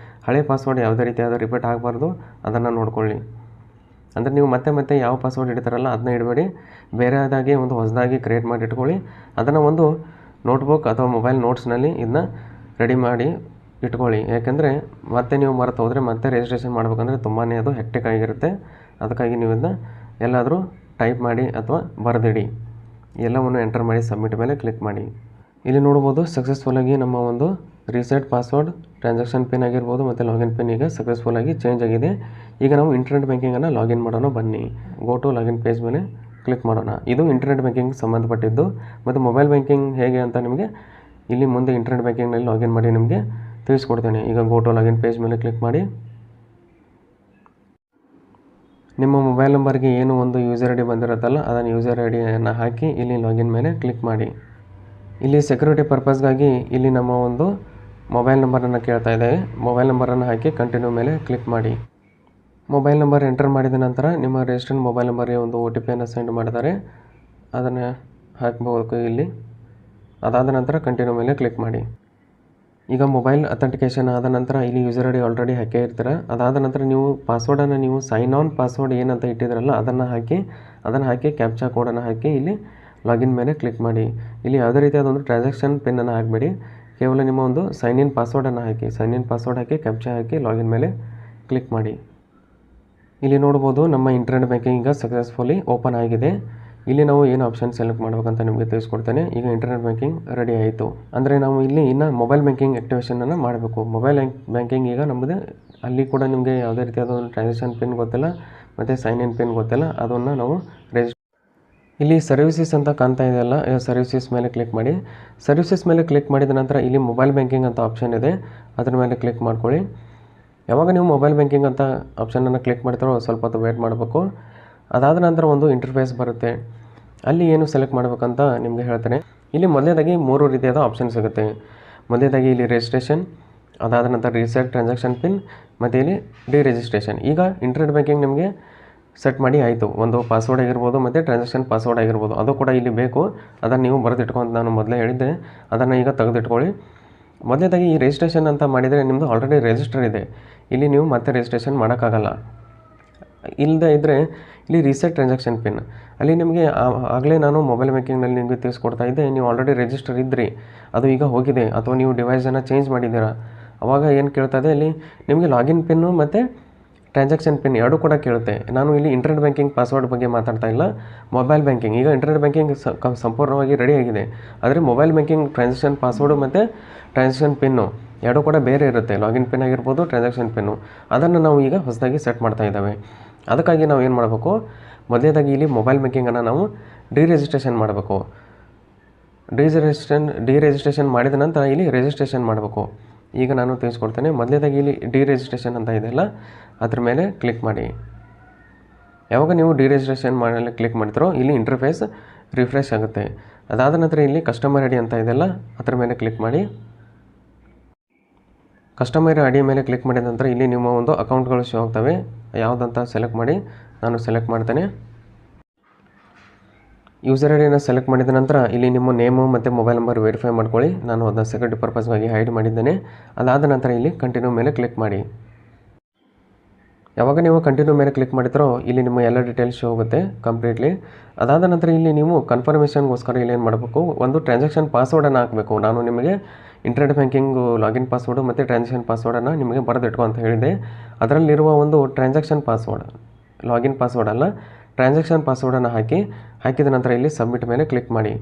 ಹಳೆ ಪಾಸ್ವರ್ಡ್ ಯಾವುದೇ ರೀತಿಯಾದ ರಿಪೀಟ್ ಆಗಬಾರ್ದು, ಅದನ್ನು ನೋಡ್ಕೊಳ್ಳಿ. ಅಂದರೆ ನೀವು ಮತ್ತೆ ಯಾವ ಪಾಸ್ವರ್ಡ್ ಇಡ್ತಾರಲ್ಲ ಅದನ್ನ ಇಡಬೇಡಿ, ಬೇರೆದಾಗಿ ಒಂದು ಹೊಸದಾಗಿ ಕ್ರಿಯೇಟ್ ಮಾಡಿ ಇಟ್ಕೊಳ್ಳಿ. ಅದನ್ನು ಒಂದು ನೋಟ್ಬುಕ್ ಅಥವಾ ಮೊಬೈಲ್ ನೋಟ್ಸ್ನಲ್ಲಿ ಇದನ್ನ ರೆಡಿ ಮಾಡಿ ಇಟ್ಕೊಳ್ಳಿ. ಯಾಕೆಂದರೆ ಮತ್ತೆ ನೀವು ಮರೆತು ಹೋದರೆ ಮತ್ತೆ ರಿಜಿಸ್ಟ್ರೇಷನ್ ಮಾಡಬೇಕಂದ್ರೆ ತುಂಬಾ ಅದು ಹೆಕ್ಟಿಕ್ ಆಗಿರುತ್ತೆ. ಅದಕ್ಕಾಗಿ ನೀವು ಇದನ್ನ ಎಲ್ಲಾದರೂ ಟೈಪ್ ಮಾಡಿ ಅಥವಾ ಬರೆದಿಡಿ. ಎಲ್ಲವನ್ನು ಎಂಟರ್ ಮಾಡಿ ಸಬ್ಮಿಟ್ ಮೇಲೆ ಕ್ಲಿಕ್ ಮಾಡಿ. ಇಲ್ಲಿ ನೋಡ್ಬೋದು ಸಕ್ಸಸ್ಫುಲ್ಲಾಗಿ ನಮ್ಮ ಒಂದು ರೀಸೆಟ್ ಪಾಸ್ವರ್ಡ್, ಟ್ರಾನ್ಸಾಕ್ಷನ್ ಪಿನ್ ಆಗಿರ್ಬೋದು ಮತ್ತು ಲಾಗಿನ್ ಪಿನ್ ಈಗ ಸಕ್ಸಸ್ಫುಲ್ಲಾಗಿ ಚೇಂಜ್ ಆಗಿದೆ. ಈಗ ನಾವು ಇಂಟರ್ನೆಟ್ ಬ್ಯಾಂಕಿಂಗನ್ನು ಲಾಗಿನ್ ಮಾಡೋಣ ಬನ್ನಿ. ಗೋ ಟು ಲಾಗಿನ್ ಪೇಜ್ ಮೇಲೆ ಕ್ಲಿಕ್ ಮಾಡೋಣ. ಇದು ಇಂಟರ್ನೆಟ್ ಬ್ಯಾಂಕಿಂಗ್ ಸಂಬಂಧಪಟ್ಟಿದ್ದು. ಮತ್ತು ಮೊಬೈಲ್ ಬ್ಯಾಂಕಿಂಗ್ ಹೇಗೆ ಅಂತ ನಿಮಗೆ ಇಲ್ಲಿ ಮುಂದೆ ಇಂಟರ್ನೆಟ್ ಬ್ಯಾಂಕಿಂಗ್ನಲ್ಲಿ ಲಾಗಿನ್ ಮಾಡಿ ನಿಮಗೆ ತಿಳಿಸ್ಕೊಡ್ತೇನೆ. ಈಗ ಗೋ ಟು ಲಾಗಿನ್ ಪೇಜ್ ಮೇಲೆ ಕ್ಲಿಕ್ ಮಾಡಿ. ನಿಮ್ಮ ಮೊಬೈಲ್ ನಂಬರ್ಗೆ ಏನು ಒಂದು ಯೂಸರ್ ಐ ಡಿ ಬಂದಿರುತ್ತಲ್ಲ ಅದನ್ನು ಯೂಸರ್ ಐ ಡಿಯನ್ನು ಹಾಕಿ ಇಲ್ಲಿ ಲಾಗಿನ್ ಮೇಲೆ ಕ್ಲಿಕ್ ಮಾಡಿ. ಇಲ್ಲಿ ಸೆಕ್ಯೂರಿಟಿ ಪರ್ಪಸ್ಗಾಗಿ ಇಲ್ಲಿ ನಮ್ಮ ಒಂದು ಮೊಬೈಲ್ ನಂಬರನ್ನು ಕೇಳ್ತಾ ಇದೆ. ಮೊಬೈಲ್ ನಂಬರನ್ನು ಹಾಕಿ ಕಂಟಿನ್ಯೂ ಮೇಲೆ ಕ್ಲಿಕ್ ಮಾಡಿ. ಮೊಬೈಲ್ ನಂಬರ್ ಎಂಟರ್ ಮಾಡಿದ ನಂತರ ನಿಮ್ಮ ರಿಜಿಸ್ಟರ್ಡ್ ಮೊಬೈಲ್ ನಂಬರ್ಗೆ ಒಂದು OTPಯನ್ನು ಸೆಂಡ್ ಮಾಡ್ತಾರೆ, ಅದನ್ನು ಹಾಕಬೇಕು ಇಲ್ಲಿ. ಅದಾದ ನಂತರ ಕಂಟಿನ್ಯೂ ಮೇಲೆ ಕ್ಲಿಕ್ ಮಾಡಿ. ಈಗ ಮೊಬೈಲ್ ಅಥೆಂಟಿಕೇಷನ್ ಆದ ನಂತರ ಇಲ್ಲಿ ಯೂಸರ್ ಐ ಡಿ ಆಲ್ರೆಡಿ ಹಾಕೇ ಇರ್ತೀರ. ಅದಾದ ನಂತರ ನೀವು ಪಾಸ್ವರ್ಡನ್ನು ನೀವು ಸೈನ್ ಆನ್ ಪಾಸ್ವರ್ಡ್ ಏನಂತ ಇಟ್ಟಿದ್ರಲ್ಲ ಅದನ್ನು ಹಾಕಿ ಕ್ಯಾಪ್ಚಾ ಕೋಡನ್ನು ಹಾಕಿ ಇಲ್ಲಿ ಲಾಗಿನ್ ಮೇಲೆ ಕ್ಲಿಕ್ ಮಾಡಿ. ಇಲ್ಲಿ ಯಾವುದೇ ರೀತಿಯಾದ ಒಂದು ಟ್ರಾನ್ಸಾಕ್ಷನ್ ಪಿನ್ನನ್ನು ಹಾಕಬೇಡಿ, ಕೇವಲ ನಿಮ್ಮ ಒಂದು ಸೈನ್ ಇನ್ ಪಾಸ್ವರ್ಡನ್ನು ಹಾಕಿ. ಸೈನ್ ಇನ್ ಪಾಸ್ವರ್ಡ್ ಹಾಕಿ ಕ್ಯಾಪ್ಚಾ ಹಾಕಿ ಲಾಗಿನ್ ಮೇಲೆ ಕ್ಲಿಕ್ ಮಾಡಿ. ಇಲ್ಲಿ ನೋಡ್ಬೋದು ನಮ್ಮ ಇಂಟರ್ನೆಟ್ ಬ್ಯಾಂಕಿಂಗ್ ಈಗ ಸಕ್ಸಸ್ಫುಲಿ ಓಪನ್ ಆಗಿದೆ. ಇಲ್ಲಿ ನಾವು ಏನು ಆಪ್ಷನ್ ಸೆಲೆಕ್ಟ್ ಮಾಡಬೇಕಂತ ನಿಮಗೆ ತಿಳಿಸ್ಕೊಡ್ತೇನೆ. ಈಗ ಇಂಟರ್ನೆಟ್ ಬ್ಯಾಂಕಿಂಗ್ ರೆಡಿ ಆಯಿತು. ಅಂದರೆ ನಾವು ಇಲ್ಲಿ ಇನ್ನು ಮೊಬೈಲ್ ಬ್ಯಾಂಕಿಂಗ್ ಆ್ಯಕ್ಟಿವೇಷನನ್ನು ಮಾಡಬೇಕು. ಮೊಬೈಲ್ ಬ್ಯಾಂಕಿಂಗ್ ಈಗ ನಮ್ಮದು ಅಲ್ಲಿ ಕೂಡ ನಿಮಗೆ ಯಾವುದೇ ರೀತಿಯಾದ ಒಂದು ಟ್ರಾನ್ಸಾಕ್ಷನ್ ಪಿನ್ ಗೊತ್ತಿಲ್ಲ ಮತ್ತು ಸೈನ್ ಇನ್ ಪಿನ್ ಗೊತ್ತಿಲ್ಲ, ಅದನ್ನು ನಾವು ಇಲ್ಲಿ ಸರ್ವಿಸಸ್ ಅಂತ ಕಾಣ್ತಾ ಇದೆಯಲ್ಲ, ಸರ್ವಿಸಸ್ ಮೇಲೆ ಕ್ಲಿಕ್ ಮಾಡಿ. ಸರ್ವಿಸಸ್ ಮೇಲೆ ಕ್ಲಿಕ್ ಮಾಡಿದ ನಂತರ ಇಲ್ಲಿ ಮೊಬೈಲ್ ಬ್ಯಾಂಕಿಂಗ್ ಅಂತ ಆಪ್ಷನ್ ಇದೆ, ಅದರ ಮೇಲೆ ಕ್ಲಿಕ್ ಮಾಡ್ಕೊಳ್ಳಿ. ಯಾವಾಗ ನೀವು ಮೊಬೈಲ್ ಬ್ಯಾಂಕಿಂಗ್ ಅಂತ ಆಪ್ಷನನ್ನು ಕ್ಲಿಕ್ ಮಾಡ್ತಾರೋ ಸ್ವಲ್ಪ ಹೊತ್ತು ವೇಟ್ ಮಾಡಬೇಕು. ಅದಾದ ನಂತರ ಒಂದು ಇಂಟರ್ಫೇಸ್ ಬರುತ್ತೆ, ಅಲ್ಲಿ ಏನು ಸೆಲೆಕ್ಟ್ ಮಾಡಬೇಕಂತ ನಿಮಗೆ ಹೇಳ್ತೇನೆ. ಇಲ್ಲಿ ಮೊದಲೇದಾಗಿ 3 ರೀತಿಯಾದ ಆಪ್ಷನ್ ಸಿಗುತ್ತೆ. ಮೊದಲೇದಾಗಿ ಇಲ್ಲಿ ರಿಜಿಸ್ಟ್ರೇಷನ್, ಅದಾದ ನಂತರ ರೀಸೆಟ್ ಟ್ರಾನ್ಸಾಕ್ಷನ್ ಪಿನ್ ಮತ್ತು ಇಲ್ಲಿ ರಿಜಿಸ್ಟ್ರೇಷನ್. ಈಗ ಇಂಟರ್ನೆಟ್ ಬ್ಯಾಂಕಿಂಗ್ ನಿಮಗೆ ಸೆಟ್ ಮಾಡಿ ಆಯಿತು. ಒಂದು ಪಾಸ್ವರ್ಡ್ ಆಗಿರ್ಬೋದು ಮತ್ತು ಟ್ರಾನ್ಸಾಕ್ಷನ್ ಪಾಸ್ವರ್ಡ್ ಆಗಿರ್ಬೋದು, ಅದು ಕೂಡ ಇಲ್ಲಿ ಬೇಕು. ಅದನ್ನು ನೀವು ಬರೆದಿಟ್ಕೊಂಡು ನಾನು ಮೊದಲೇ ಹೇಳಿದ್ದೆ, ಅದನ್ನು ಈಗ ತೆಗೆದಿಟ್ಕೊಳ್ಳಿ. ಮೊದಲೇದಾಗಿ ಈ ರಿಜಿಸ್ಟ್ರೇಷನ್ ಅಂತ ಮಾಡಿದರೆ ನಿಮ್ಮದು ಆಲ್ರೆಡಿ ರಿಜಿಸ್ಟರ್ ಇದೆ, ಇಲ್ಲಿ ನೀವು ಮತ್ತೆ ರಿಜಿಸ್ಟ್ರೇಷನ್ ಮಾಡೋಕ್ಕಾಗಲ್ಲ. ಇಲ್ಲದೇ ಇದ್ದರೆ ಇಲ್ಲಿ ರೀಸೆಟ್ ಟ್ರಾನ್ಸಾಕ್ಷನ್ ಪಿನ್, ಅಲ್ಲಿ ನಿಮಗೆ ಆಗಲೇ ನಾನು ಮೊಬೈಲ್ ಬ್ಯಾಂಕಿಂಗ್ನಲ್ಲಿ ನಿಮಗೆ ತಿಳಿಸ್ಕೊಡ್ತಾ ಇದ್ದೆ, ನೀವು ಆಲ್ರೆಡಿ ರಿಜಿಸ್ಟರ್ ಇದ್ದಿರಿ, ಅದು ಈಗ ಹೋಗಿದೆ ಅಥವಾ ನೀವು ಡಿವೈಸನ್ನು ಚೇಂಜ್ ಮಾಡಿದ್ದೀರಾ, ಆವಾಗ ಏನು ಕೇಳ್ತದೆ ಇಲ್ಲಿ ನಿಮಗೆ ಲಾಗಿನ್ ಪಿನ್ನು ಮತ್ತು ಟ್ರಾನ್ಸಾಕ್ಷನ್ ಪಿನ್ ಎರಡೂ ಕೂಡ ಕೇಳುತ್ತೆ. ನಾನು ಇಲ್ಲಿ ಇಂಟರ್ನೆಟ್ ಬ್ಯಾಂಕಿಂಗ್ ಪಾಸ್ವರ್ಡ್ ಬಗ್ಗೆ ಮಾತಾಡ್ತಾ ಇಲ್ಲ, ಮೊಬೈಲ್ ಬ್ಯಾಂಕಿಂಗ್. ಈಗ ಇಂಟರ್ನೆಟ್ ಬ್ಯಾಂಕಿಂಗ್ ಸಂಪೂರ್ಣವಾಗಿ ರೆಡಿ ಆಗಿದೆ, ಆದರೆ ಮೊಬೈಲ್ ಬ್ಯಾಂಕಿಂಗ್ ಟ್ರಾನ್ಸಾಕ್ಷನ್ ಪಾಸ್ವರ್ಡು ಮತ್ತು ಟ್ರಾನ್ಸಾಕ್ಷನ್ ಪಿನ್ನು ಎರಡೂ ಕೂಡ ಬೇರೆ ಇರುತ್ತೆ. ಲಾಗಿನ್ ಪಿನ್ ಆಗಿರ್ಬೋದು, ಟ್ರಾನ್ಸಾಕ್ಷನ್ ಪಿನ್ನು, ಅದನ್ನು ನಾವು ಈಗ ಹೊಸದಾಗಿ ಸೆಟ್ ಮಾಡ್ತಾ ಇದ್ದಾವೆ. ಅದಕ್ಕಾಗಿ ನಾವು ಏನು ಮಾಡಬೇಕು, ಮೊದಲೇದಾಗಿ ಇಲ್ಲಿ ಮೊಬೈಲ್ ಬ್ಯಾಂಕಿಂಗನ್ನು ನಾವು ರಿಜಿಸ್ಟ್ರೇಷನ್ ಮಾಡಬೇಕು. ಡಿರಿಜಿಸ್ಟ್ರೇಷನ್ ಮಾಡಿದ ನಂತರ ಇಲ್ಲಿ ರಿಜಿಸ್ಟ್ರೇಷನ್ ಮಾಡಬೇಕು. ಈಗ ನಾನು ತಿಳಿಸ್ಕೊಡ್ತೇನೆ. ಮೊದಲನೇದಾಗಿ ಇಲ್ಲಿ ಡಿರಿಜಿಸ್ಟ್ರೇಷನ್ ಅಂತ ಇದೆಯಲ್ಲ ಅದ್ರ ಮೇಲೆ ಕ್ಲಿಕ್ ಮಾಡಿ. ಯಾವಾಗ ನೀವು ಡಿರಿಜಿಸ್ಟ್ರೇಷನ್ ಮಾಡಲು ಕ್ಲಿಕ್ ಮಾಡ್ತೀರೋ ಇಲ್ಲಿ ಇಂಟರ್ಫೇಸ್ ರಿಫ್ರೆಶ್ ಆಗುತ್ತೆ. ಅದಾದ ನಂತರ ಇಲ್ಲಿ ಕಸ್ಟಮರ್ ಐ ಡಿ ಅಂತ ಇದೆಯಲ್ಲ ಅದ್ರ ಮೇಲೆ ಕ್ಲಿಕ್ ಮಾಡಿ. ಕಸ್ಟಮರ್ ಐ ಡಿ ಮೇಲೆ ಕ್ಲಿಕ್ ಮಾಡಿದ ನಂತರ ಇಲ್ಲಿ ನಿಮ್ಮ ಒಂದು ಅಕೌಂಟ್ಗಳು ಶೋ ಆಗ್ತವೆ. ಯಾವುದಂತ ಸೆಲೆಕ್ಟ್ ಮಾಡಿ. ನಾನು ಸೆಲೆಕ್ಟ್ ಮಾಡ್ತೇನೆ. ಯೂಸರ್ ಐ ಡಿನ ಸೆಲೆಕ್ಟ್ ಮಾಡಿದ ನಂತರ ಇಲ್ಲಿ ನಿಮ್ಮ ನೇಮು ಮತ್ತು ಮೊಬೈಲ್ ನಂಬರ್ ವೆರಿಫೈ ಮಾಡ್ಕೊಳ್ಳಿ. ನಾನು ಅದನ್ನ ಸೆಕ್ಯೂರಿಟಿ ಪರ್ಪಸ್ಗಾಗಿ ಹೈಡ್ ಮಾಡಿದ್ದೇನೆ. ಅದಾದ ನಂತರ ಇಲ್ಲಿ ಕಂಟಿನ್ಯೂ ಮೇಲೆ ಕ್ಲಿಕ್ ಮಾಡಿ. ಯಾವಾಗ ನೀವು ಕಂಟಿನ್ಯೂ ಮೇಲೆ ಕ್ಲಿಕ್ ಮಾಡಿದ್ರೋ ಇಲ್ಲಿ ನಿಮ್ಮ ಎಲ್ಲ ಡೀಟೇಲ್ಸ್ ಶೋ ಹೋಗುತ್ತೆ ಕಂಪ್ಲೀಟ್ಲಿ. ಅದಾದ ನಂತರ ಇಲ್ಲಿ ನೀವು ಕನ್ಫರ್ಮೇಷನ್ಗೋಸ್ಕರ ಇಲ್ಲಿ ಏನು ಮಾಡಬೇಕು, ಒಂದು ಟ್ರಾನ್ಸಾಕ್ಷನ್ ಪಾಸ್ವರ್ಡನ್ನು ಹಾಕಬೇಕು. ನಾನು ನಿಮಗೆ ಇಂಟರ್ನೆಟ್ ಬ್ಯಾಂಕಿಂಗು ಲಾಗಿನ್ ಪಾಸ್ವರ್ಡು ಮತ್ತು ಟ್ರಾನ್ಸಾಕ್ಷನ್ ಪಾಸ್ವರ್ಡನ್ನು ನಿಮಗೆ ಬರೆದಿಟ್ಕೊ ಅಂತ ಹೇಳಿದೆ. ಅದರಲ್ಲಿರುವ ಒಂದು ಟ್ರಾನ್ಸಾಕ್ಷನ್ ಪಾಸ್ವರ್ಡ್, ಲಾಗಿನ್ ಪಾಸ್ವರ್ಡ್ ಅಲ್ಲ, ಟ್ರಾನ್ಸಾಕ್ಷನ್ ಪಾಸ್ವರ್ಡನ್ನು ಹಾಕಿದ ನಂತರ ಇಲ್ಲಿ ಸಬ್ಮಿಟ್ ಮೇಲೆ ಕ್ಲಿಕ್ ಮಾಡಿ.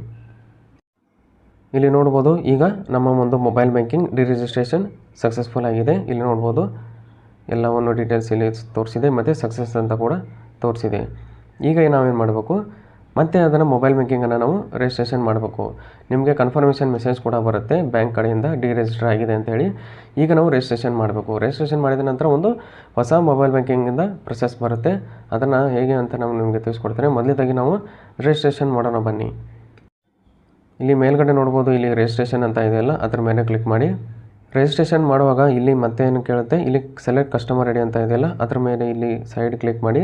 ಇಲ್ಲಿ ನೋಡ್ಬೋದು ಈಗ ನಮ್ಮ ಒಂದು ಮೊಬೈಲ್ ಬ್ಯಾಂಕಿಂಗ್ ಡಿರಿಜಿಸ್ಟ್ರೇಷನ್ ಸಕ್ಸಸ್ಫುಲ್ ಆಗಿದೆ. ಇಲ್ಲಿ ನೋಡ್ಬೋದು ಎಲ್ಲವನ್ನು ಡೀಟೇಲ್ಸ್ ಇಲ್ಲಿ ತೋರಿಸಿದೆ ಮತ್ತು ಸಕ್ಸಸ್ ಅಂತ ಕೂಡ ತೋರಿಸಿದೆ. ಈಗ ನಾವೇನು ಮಾಡಬೇಕು, ಮತ್ತು ಅದನ್ನು ಮೊಬೈಲ್ ಬ್ಯಾಂಕಿಂಗನ್ನು ನಾವು ರಿಜಿಸ್ಟ್ರೇಷನ್ ಮಾಡಬೇಕು. ನಿಮಗೆ ಕನ್ಫರ್ಮೇಷನ್ ಮೆಸೇಜ್ ಕೂಡ ಬರುತ್ತೆ ಬ್ಯಾಂಕ್ ಕಡೆಯಿಂದ ಡಿರಿಜಿಸ್ಟರ್ ಆಗಿದೆ ಅಂತೇಳಿ. ಈಗ ನಾವು ರಿಜಿಸ್ಟ್ರೇಷನ್ ಮಾಡಬೇಕು. ರಿಜಿಸ್ಟ್ರೇಷನ್ ಮಾಡಿದ ನಂತರ ಒಂದು ಹೊಸ ಮೊಬೈಲ್ ಬ್ಯಾಂಕಿಂಗಿಂದ ಪ್ರೊಸೆಸ್ ಬರುತ್ತೆ. ಅದನ್ನು ಹೇಗೆ ಅಂತ ನಾವು ನಿಮಗೆ ತಿಳಿಸ್ಕೊಡ್ತೇನೆ. ಮೊದಲನೇದಾಗಿ ನಾವು ರಿಜಿಸ್ಟ್ರೇಷನ್ ಮಾಡೋಣ ಬನ್ನಿ. ಇಲ್ಲಿ ಮೇಲ್ಗಡೆ ನೋಡ್ಬೋದು ಇಲ್ಲಿ ರಿಜಿಸ್ಟ್ರೇಷನ್ ಅಂತ ಇದೆಯಲ್ಲ ಅದ್ರ ಮೇಲೆ ಕ್ಲಿಕ್ ಮಾಡಿ. ರಿಜಿಸ್ಟ್ರೇಷನ್ ಮಾಡುವಾಗ ಇಲ್ಲಿ ಮತ್ತೆ ಏನು ಕೇಳುತ್ತೆ, ಇಲ್ಲಿ ಸೆಲೆಕ್ಟ್ ಕಸ್ಟಮರ್ ಐ ಡಿ ಅಂತ ಇದೆಯಲ್ಲ ಅದ್ರ ಮೇಲೆ ಇಲ್ಲಿ ಸೈಡ್ ಕ್ಲಿಕ್ ಮಾಡಿ.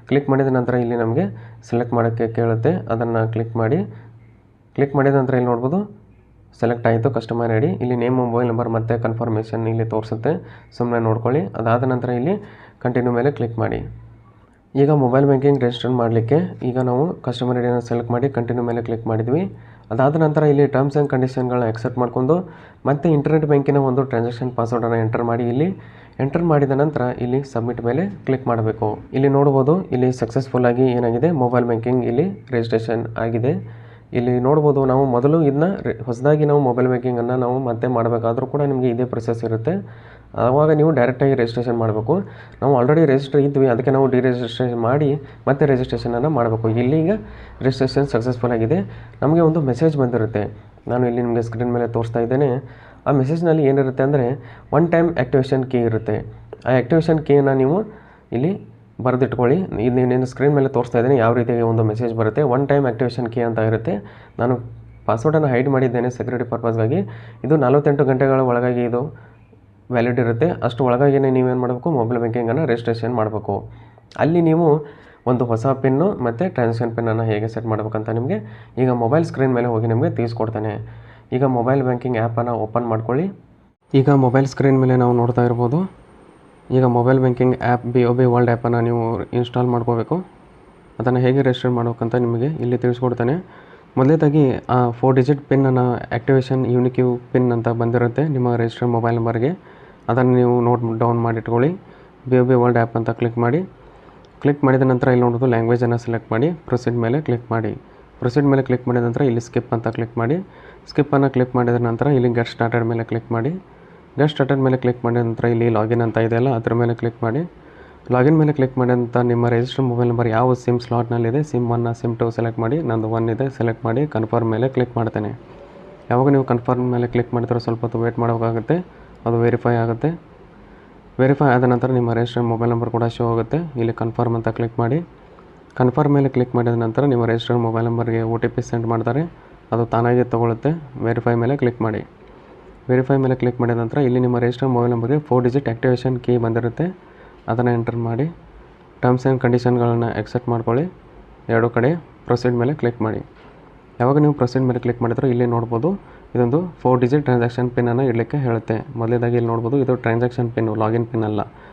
ಕ್ಲಿಕ್ ಮಾಡಿದ ನಂತರ ಇಲ್ಲಿ ನಮಗೆ ಸೆಲೆಕ್ಟ್ ಮಾಡೋಕ್ಕೆ ಕೇಳುತ್ತೆ. ಅದನ್ನು ಕ್ಲಿಕ್ ಮಾಡಿ. ಕ್ಲಿಕ್ ಮಾಡಿದ ನಂತರ ಇಲ್ಲಿ ನೋಡ್ಬೋದು ಸೆಲೆಕ್ಟ್ ಆಯಿತು ಕಸ್ಟಮರ್ ಐ ಡಿ. ಇಲ್ಲಿ ನೇಮ್, ಮೊಬೈಲ್ ನಂಬರ್ ಮತ್ತು ಕನ್ಫರ್ಮೇಷನ್ ಇಲ್ಲಿ ತೋರಿಸುತ್ತೆ, ಸುಮ್ಮನೆ ನೋಡ್ಕೊಳ್ಳಿ. ಅದಾದ ನಂತರ ಇಲ್ಲಿ ಕಂಟಿನ್ಯೂ ಮೇಲೆ ಕ್ಲಿಕ್ ಮಾಡಿ. ಈಗ ಮೊಬೈಲ್ ಬ್ಯಾಂಕಿಂಗ್ ರಿಜಿಸ್ಟರ್ ಮಾಡಲಿಕ್ಕೆ ಈಗ ನಾವು ಕಸ್ಟಮರ್ ಐ ಡಿನ ಸೆಲೆಕ್ಟ್ ಮಾಡಿ ಕಂಟಿನ್ಯೂ ಮೇಲೆ ಕ್ಲಿಕ್ ಮಾಡಿದ್ವಿ. ಅದಾದ ನಂತರ ಇಲ್ಲಿ ಟರ್ಮ್ಸ್ ಆ್ಯಂಡ್ ಕಂಡೀಷನ್ಗಳನ್ನ ಎಕ್ಸೆಪ್ಟ್ ಮಾಡ್ಕೊಂಡು ಮತ್ತು ಇಂಟರ್ನೆಟ್ ಬ್ಯಾಂಕಿನ ಒಂದು ಟ್ರಾನ್ಸಾಕ್ಷನ್ ಪಾಸ್ವರ್ಡನ್ನು ಎಂಟರ್ ಮಾಡಿ. ಇಲ್ಲಿ ಎಂಟರ್ ಮಾಡಿದ ನಂತರ ಇಲ್ಲಿ ಸಬ್ಮಿಟ್ ಮೇಲೆ ಕ್ಲಿಕ್ ಮಾಡಬೇಕು. ಇಲ್ಲಿ ನೋಡ್ಬೋದು ಇಲ್ಲಿ ಸಕ್ಸಸ್ಫುಲ್ಲಾಗಿ ಏನಾಗಿದೆ, ಮೊಬೈಲ್ ಬ್ಯಾಂಕಿಂಗ್ ಇಲ್ಲಿ ರಿಜಿಸ್ಟ್ರೇಷನ್ ಆಗಿದೆ. ಇಲ್ಲಿ ನೋಡ್ಬೋದು ನಾವು ಮೊದಲು ಇದನ್ನ ಹೊಸದಾಗಿ ನಾವು ಮೊಬೈಲ್ ಬ್ಯಾಂಕಿಂಗನ್ನು ನಾವು ಮತ್ತೆ ಮಾಡಬೇಕಾದ್ರೂ ಕೂಡ ನಿಮಗೆ ಇದೇ ಪ್ರೊಸೆಸ್ ಇರುತ್ತೆ. ಆವಾಗ ನೀವು ಡೈರೆಕ್ಟಾಗಿ ರಿಜಿಸ್ಟ್ರೇಷನ್ ಮಾಡಬೇಕು. ನಾವು ಆಲ್ರೆಡಿ ರಿಜಿಸ್ಟರ್ ಇದ್ವಿ, ಅದಕ್ಕೆ ನಾವು ಡಿರಿಜಿಸ್ಟ್ರೇಷನ್ ಮಾಡಿ ಮತ್ತೆ ರಿಜಿಸ್ಟ್ರೇಷನನ್ನು ಮಾಡಬೇಕು. ಇಲ್ಲಿ ಈಗ ರಿಜಿಸ್ಟ್ರೇಷನ್ ಸಕ್ಸಸ್ಫುಲ್ ಆಗಿದೆ. ನಮಗೆ ಒಂದು ಮೆಸೇಜ್ ಬಂದಿರುತ್ತೆ. ನಾನು ಇಲ್ಲಿ ನಿಮಗೆ ಸ್ಕ್ರೀನ್ ಮೇಲೆ ತೋರಿಸ್ತಾ ಇದ್ದೇನೆ. ಆ ಮೆಸೇಜ್ನಲ್ಲಿ ಏನಿರುತ್ತೆ ಅಂದರೆ ಒನ್ ಟೈಮ್ ಆ್ಯಕ್ಟಿವೇಷನ್ ಕೀ ಇರುತ್ತೆ. ಆ ಆ್ಯಕ್ಟಿವೇಷನ್ ಕೀಯನ್ನು ನೀವು ಇಲ್ಲಿ ಬರೆದಿಟ್ಕೊಳ್ಳಿ. ಇದು నేను ಸ್ಕ್ರೀನ್ ಮೇಲೆ ತೋರಿಸ್ತಾ ಇದ್ದೀನಿ ಯಾವ ರೀತಿಯಾಗಿ ಒಂದು ಮೆಸೇಜ್ ಬರುತ್ತೆ. ಒನ್ ಟೈಮ್ ಆ್ಯಕ್ಟಿವೇಷನ್ ಕೀ ಅಂತ ಇರುತ್ತೆ. ನಾನು ಪಾಸ್ವರ್ಡನ್ನು ಹೈಡ್ ಮಾಡಿದ್ದೇನೆ ಸೆಕ್ಯೂರಿಟಿ ಪರ್ಪಸ್ಗಾಗಿ. ಇದು 48 ಗಂಟೆಗಳ ಒಳಗಾಗಿ ಇದು ವ್ಯಾಲಿಡ್ ಇರುತ್ತೆ. ಅಷ್ಟು ಒಳಗಾಗಿಯೇ ನೀವೇನು ಮಾಡಬೇಕು, ಮೊಬೈಲ್ ಬ್ಯಾಂಕಿಂಗನ್ನು ರಿಜಿಸ್ಟ್ರೇಷನ್ ಮಾಡಬೇಕು. ಅಲ್ಲಿ ನೀವು ಒಂದು ಹೊಸ ಪಿನ್ನು ಮತ್ತು ಟ್ರಾನ್ಸಾಕ್ಷನ್ ಪಿನ್ನನ್ನು ಹೇಗೆ ಸೆಟ್ ಮಾಡಬೇಕಂತ ನಿಮಗೆ ಈಗ ಮೊಬೈಲ್ ಸ್ಕ್ರೀನ್ ಮೇಲೆ ಹೋಗಿ ನಿಮಗೆ ತಿಳಿಸ್ಕೊಡ್ತೇನೆ. ಈಗ ಮೊಬೈಲ್ ಬ್ಯಾಂಕಿಂಗ್ ಆ್ಯಪನ್ನು ಓಪನ್ ಮಾಡ್ಕೊಳ್ಳಿ. ಈಗ ಮೊಬೈಲ್ ಸ್ಕ್ರೀನ್ ಮೇಲೆ ನಾವು ನೋಡ್ತಾ ಇರ್ಬೋದು. ಈಗ mobile banking app BOB world ಆ್ಯಪನ್ನು ನೀವು ಇನ್ಸ್ಟಾಲ್ ಮಾಡ್ಕೋಬೇಕು. ಅದನ್ನು ಹೇಗೆ ರಿಜಿಸ್ಟರ್ ಮಾಡ್ಬೇಕಂತ ನಿಮಗೆ ಇಲ್ಲಿ ತಿಳಿಸ್ಕೊಡ್ತೇನೆ. ಮೊದಲೇದಾಗಿ ಆ 4 ಡಿಜಿಟ್ ಪಿನ್ನನ್ನು ಆ್ಯಕ್ಟಿವೇಷನ್ ಯುನಿಕ್ಯೂ ಪಿನ್ ಅಂತ ಬಂದಿರುತ್ತೆ ನಿಮ್ಮ ರಿಜಿಸ್ಟರ್ ಮೊಬೈಲ್ ನಂಬರ್ಗೆ. ಅದನ್ನು ನೀವು ನೋಟ್ ಡೌನ್ ಮಾಡಿಟ್ಕೊಳ್ಳಿ. BOB ವರ್ಲ್ಡ್ ಆ್ಯಪ್ ಅಂತ ಕ್ಲಿಕ್ ಮಾಡಿ. ಕ್ಲಿಕ್ ಮಾಡಿದ ನಂತರ ಇಲ್ಲಿ ನೋಡೋದು ಲ್ಯಾಂಗ್ವೇಜನ್ನು ಸೆಲೆಕ್ಟ್ ಮಾಡಿ ಪ್ರೊಸೀಡ್ ಮೇಲೆ ಕ್ಲಿಕ್ ಮಾಡಿ. ಪ್ರೊಸೀಡ್ ಮೇಲೆ ಕ್ಲಿಕ್ ಮಾಡಿದ ನಂತರ ಇಲ್ಲಿ ಸ್ಕಿಪ್ ಅಂತ ಕ್ಲಿಕ್ ಮಾಡಿ. ಸ್ಕಿಪ್ಪನ್ನು ಕ್ಲಿಕ್ ಮಾಡಿದ ನಂತರ ಇಲ್ಲಿ ಗೆಟ್ ಸ್ಟಾರ್ಟೆಡ್ ಮೇಲೆ ಕ್ಲಿಕ್ ಮಾಡಿ. ಗೆಟ್ ಸ್ಟಾರ್ಟೆಡ್ ಮೇಲೆ ಕ್ಲಿಕ್ ಮಾಡಿದ ನಂತರ ಇಲ್ಲಿ ಲಾಗಿನ್ ಅಂತ ಇದೆಯಲ್ಲ ಅದ್ರ ಮೇಲೆ ಕ್ಲಿಕ್ ಮಾಡಿ. ಲಾಗಿನ್ ಮೇಲೆ ಕ್ಲಿಕ್ ಮಾಡಿದಂಥ ನಿಮ್ಮ ರಿಜಿಸ್ಟರ್ ಮೊಬೈಲ್ ನಂಬರ್ ಯಾವ ಸಿಮ್ ಸ್ಲಾಟ್ನಲ್ಲಿದೆ, ಸಿಮ್ 1 ಸಿಮ್ 2 ಸೆಲೆಕ್ಟ್ ಮಾಡಿ. ನಂದು 1 ಇದೆ, ಸೆಲೆಕ್ಟ್ ಮಾಡಿ ಕನ್ಫರ್ಮ್ ಮೇಲೆ ಕ್ಲಿಕ್ ಮಾಡ್ತೇನೆ. ಯಾವಾಗ ನೀವು ಕನ್ಫರ್ಮ್ ಮೇಲೆ ಕ್ಲಿಕ್ ಮಾಡ್ತೀರೋ ಸ್ವಲ್ಪ ಹೊತ್ತು ವೇಟ್ ಮಾಡಬೇಕಾಗುತ್ತೆ, ಅದು ವೆರಿಫೈ ಆಗುತ್ತೆ. ವೆರಿಫೈ ಆದ ನಂತರ ನಿಮ್ಮ ರಿಜಿಸ್ಟರ್ ಮೊಬೈಲ್ ನಂಬರ್ ಕೂಡ ಶೋ ಆಗುತ್ತೆ. ಇಲ್ಲಿ ಕನ್ಫರ್ಮ್ ಅಂತ ಕ್ಲಿಕ್ ಮಾಡಿ. ಕನ್ಫರ್ಮ್ ಮೇಲೆ ಕ್ಲಿಕ್ ಮಾಡಿದ ನಂತರ ನಿಮ್ಮ ರಿಜಿಸ್ಟರ್ ಮೊಬೈಲ್ ನಂಬರ್ಗೆ OTP ಸೆಂಡ್ ಮಾಡ್ತಾರೆ, ಅದು ತಾನಾಗಿ ತೊಗೊಳುತ್ತೆ. ವೆರಿಫೈ ಮೇಲೆ ಕ್ಲಿಕ್ ಮಾಡಿ. ವೆರಿಫೈ ಮೇಲೆ ಕ್ಲಿಕ್ ಮಾಡಿದ ನಂತರ ಇಲ್ಲಿ ನಿಮ್ಮ ರಿಜಿಸ್ಟರ್ ಮೊಬೈಲ್ ನಂಬರ್ಗೆ 4 ಡಿಜಿಟ್ ಆ್ಯಕ್ಟಿವೇಷನ್ ಕೀ ಬಂದಿರುತ್ತೆ, ಅದನ್ನು ಎಂಟರ್ ಮಾಡಿ. ಟರ್ಮ್ಸ್ ಆ್ಯಂಡ್ ಕಂಡೀಷನ್ಗಳನ್ನು ಎಕ್ಸೆಪ್ಟ್ ಮಾಡ್ಕೊಳ್ಳಿ. ಎರಡು ಕಡೆ ಪ್ರೊಸೀಡ್ ಮೇಲೆ ಕ್ಲಿಕ್ ಮಾಡಿ. ಯಾವಾಗ ನೀವು ಪ್ರೊಸೀಡ್ ಮೇಲೆ ಕ್ಲಿಕ್ ಮಾಡಿದ್ರೆ ಇಲ್ಲಿ ನೋಡ್ಬೋದು ಇದೊಂದು 4 ಡಿಜಿಟ್ ಟ್ರಾನ್ಸಾಕ್ಷನ್ ಪಿನ್ನನ್ನು ಇಡಲಿಕ್ಕೆ ಹೇಳುತ್ತೆ. ಮೊದಲೇದಾಗಿ ಇಲ್ಲಿ ನೋಡ್ಬೋದು ಇದು ಟ್ರಾನ್ಸಾಕ್ಷನ್ ಪಿನ್ನು, ಲಾಗಿನ್ ಪಿನ್ ಅಲ್ಲ.